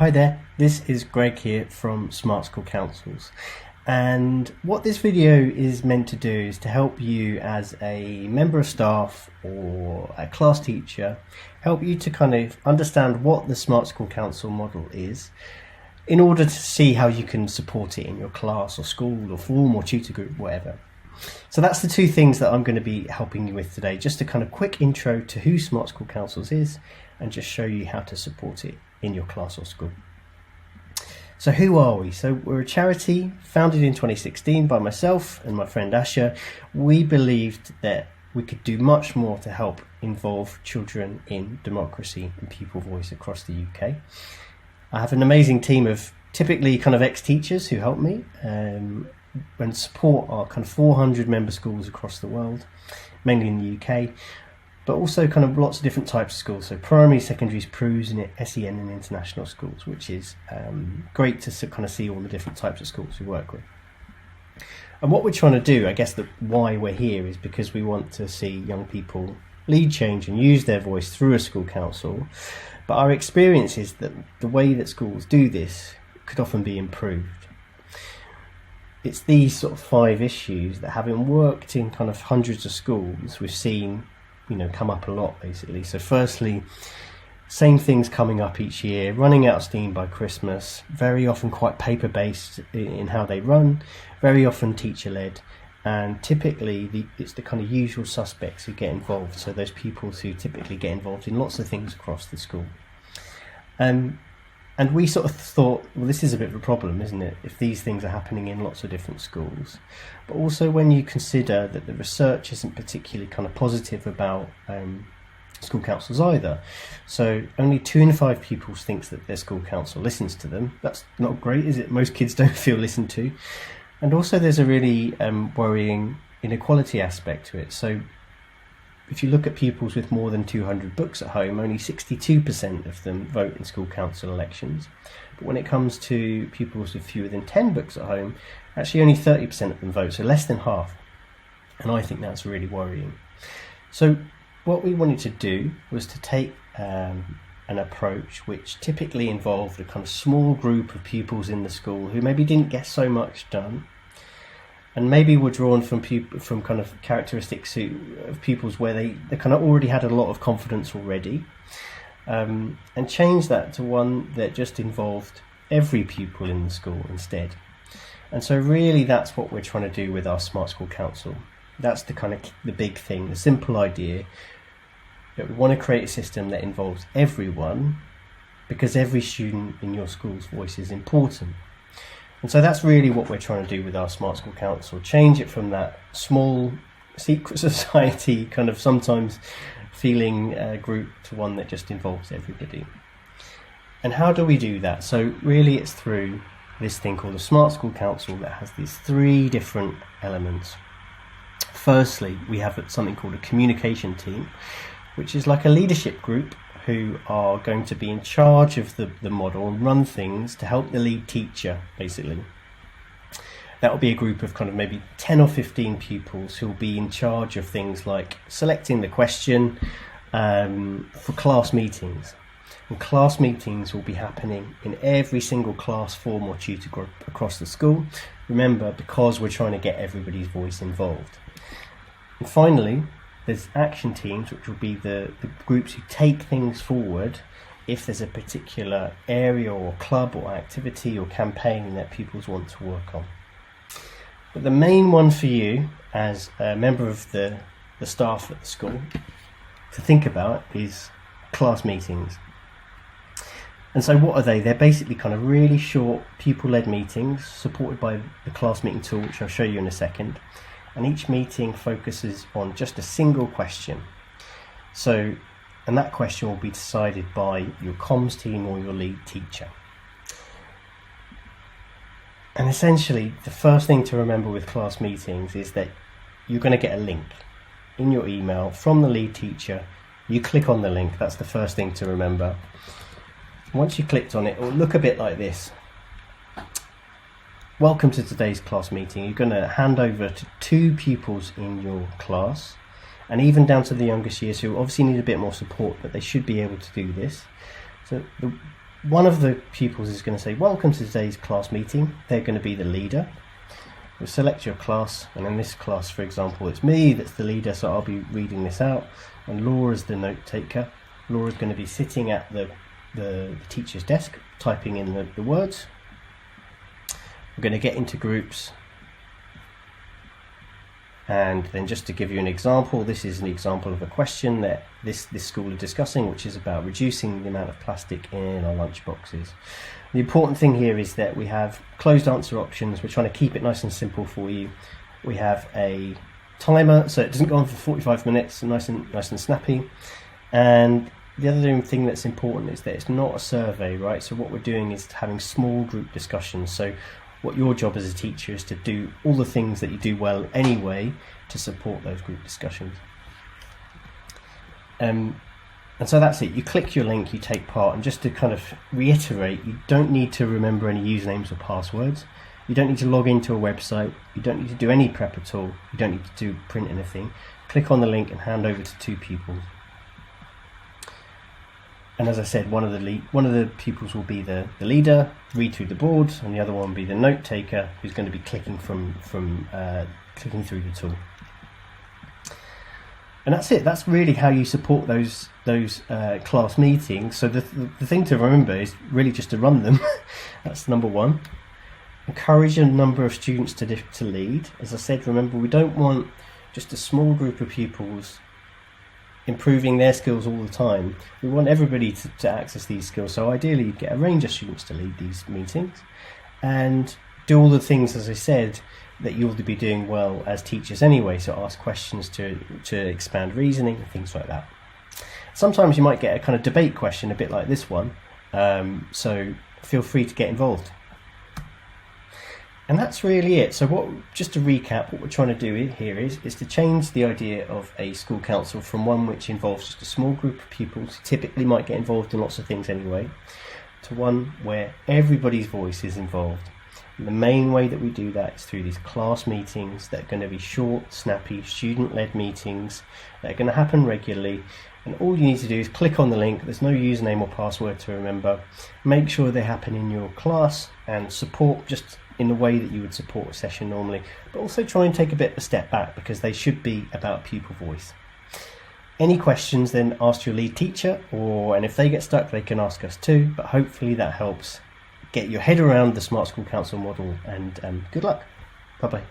Hi there, this is Greg here from Smart School Councils, and what this video is meant to do is to help you as a member of staff or a class teacher, help you to kind of understand what the Smart School Council model is in order to see how you can support it in your class or school or form or tutor group, whatever. So that's the two things that I'm going to be helping you with today, just a kind of quick intro to who Smart School Councils is and just show you how to support it in your class or school. So who are we? So we're a charity founded in 2016 by myself and my friend Asha. We believed that we could do much more to help involve children in democracy and pupil voice across the UK. I have an amazing team of typically kind of ex-teachers who help me and support our kind of 400 member schools across the world, mainly in the UK, but also kind of lots of different types of schools, so primary, secondaries, PRUs, and SEN and international schools, which is great to kind of see all the different types of schools we work with. And what we're trying to do, I guess, why we're here is because we want to see young people lead change and use their voice through a school council, but our experience is that the way that schools do this could often be improved. It's these sort of 5 issues that, having worked in kind of hundreds of schools, we've seen come up a lot, basically. So firstly, same things coming up each year, running out of steam by Christmas, very often quite paper-based in how they run, very often teacher-led, and typically it's the kind of usual suspects who get involved, so those pupils who typically get involved in lots of things across the school. And we sort of thought, well, this is a bit of a problem, isn't it, if these things are happening in lots of different schools. But also when you consider that the research isn't particularly kind of positive about school councils either. So only 2 in 5 pupils thinks that their school council listens to them. That's not great, is it? Most kids don't feel listened to. And also there's a really worrying inequality aspect to it. So if you look at pupils with more than 200 books at home, only 62% of them vote in school council elections. But when it comes to pupils with fewer than 10 books at home, actually only 30% of them vote, so less than half. And I think that's really worrying. So what we wanted to do was to take an approach which typically involved a kind of small group of pupils in the school who maybe didn't get so much done, and maybe were drawn from kind of characteristics of pupils where they kind of already had a lot of confidence already, and change that to one that just involved every pupil in the school instead. And so really that's what we're trying to do with our Smart School Council. That's the kind of the big thing, the simple idea that we want to create a system that involves everyone, because every student in your school's voice is important. And so that's really what we're trying to do with our Smart School Council, change it from that small secret society kind of sometimes feeling group to one that just involves everybody. And how do we do that? So really it's through this thing called the Smart School Council that has these 3 different elements. Firstly, we have something called a communication team, which is like a leadership group who are going to be in charge of the model and run things to help the lead teacher, basically. That will be a group of kind of maybe 10 or 15 pupils who will be in charge of things like selecting the question for class meetings. And class meetings will be happening in every single class, form or tutor group across the school. Remember, because we're trying to get everybody's voice involved. And finally, there's action teams, which will be the groups who take things forward if there's a particular area or club or activity or campaign that pupils want to work on. But the main one for you as a member of the staff at the school to think about is class meetings. And so what are they? They're basically kind of really short pupil-led meetings supported by the class meeting tool, which I'll show you in a second. And each meeting focuses on just a single question. And that question will be decided by your comms team or your lead teacher. And essentially, the first thing to remember with class meetings is that you're going to get a link in your email from the lead teacher. You click on the link, that's the first thing to remember. Once you clicked on it, it will look a bit like this. Welcome to today's class meeting. You're going to hand over to 2 pupils in your class, and even down to the youngest years who obviously need a bit more support, but they should be able to do this. So one of the pupils is going to say, welcome to today's class meeting. They're going to be the leader. You'll select your class, and in this class, for example, it's me that's the leader, so I'll be reading this out, and Laura's the note taker. Laura's going to be sitting at the teacher's desk, typing in the words. We're going to get into groups, and then just to give you an example, this is an example of a question that this school is discussing, which is about reducing the amount of plastic in our lunch boxes. The important thing here is that we have closed answer options. We're trying to keep it nice and simple for you. We have a timer, so it doesn't go on for 45 minutes, nice and snappy. And the other thing that's important is that it's not a survey, right? So what we're doing is having small group discussions. So what your job as a teacher is to do all the things that you do well anyway to support those group discussions. And so that's it. You click your link, you take part, and just to kind of reiterate, you don't need to remember any usernames or passwords. You don't need to log into a website. You don't need to do any prep at all. You don't need to print anything. Click on the link and hand over to 2 pupils. And as I said, one of the pupils will be the leader, read through the board, and the other one will be the note taker, who's going to be clicking clicking through the tool. And that's it. That's really how you support those class meetings. So the thing to remember is really just to run them. That's number one. Encourage a number of students to lead. As I said, remember, we don't want just a small group of pupils improving their skills all the time. We want everybody to access these skills. So ideally, you get a range of students to lead these meetings and do all the things, as I said, that you'll be doing well as teachers anyway. So ask questions to expand reasoning and things like that. Sometimes you might get a kind of debate question, a bit like this one. So feel free to get involved. And that's really it. So just to recap, what we're trying to do here is to change the idea of a school council from one which involves just a small group of pupils who typically might get involved in lots of things anyway, to one where everybody's voice is involved. And the main way that we do that is through these class meetings that are going to be short, snappy, student-led meetings that are going to happen regularly. And all you need to do is click on the link. There's no username or password to remember. Make sure they happen in your class and support just in the way that you would support a session normally, but also try and take a bit of a step back because they should be about pupil voice. Any questions, then ask your lead teacher, and if they get stuck, they can ask us too, but hopefully that helps get your head around the Smart School Council model, and good luck. Bye-bye.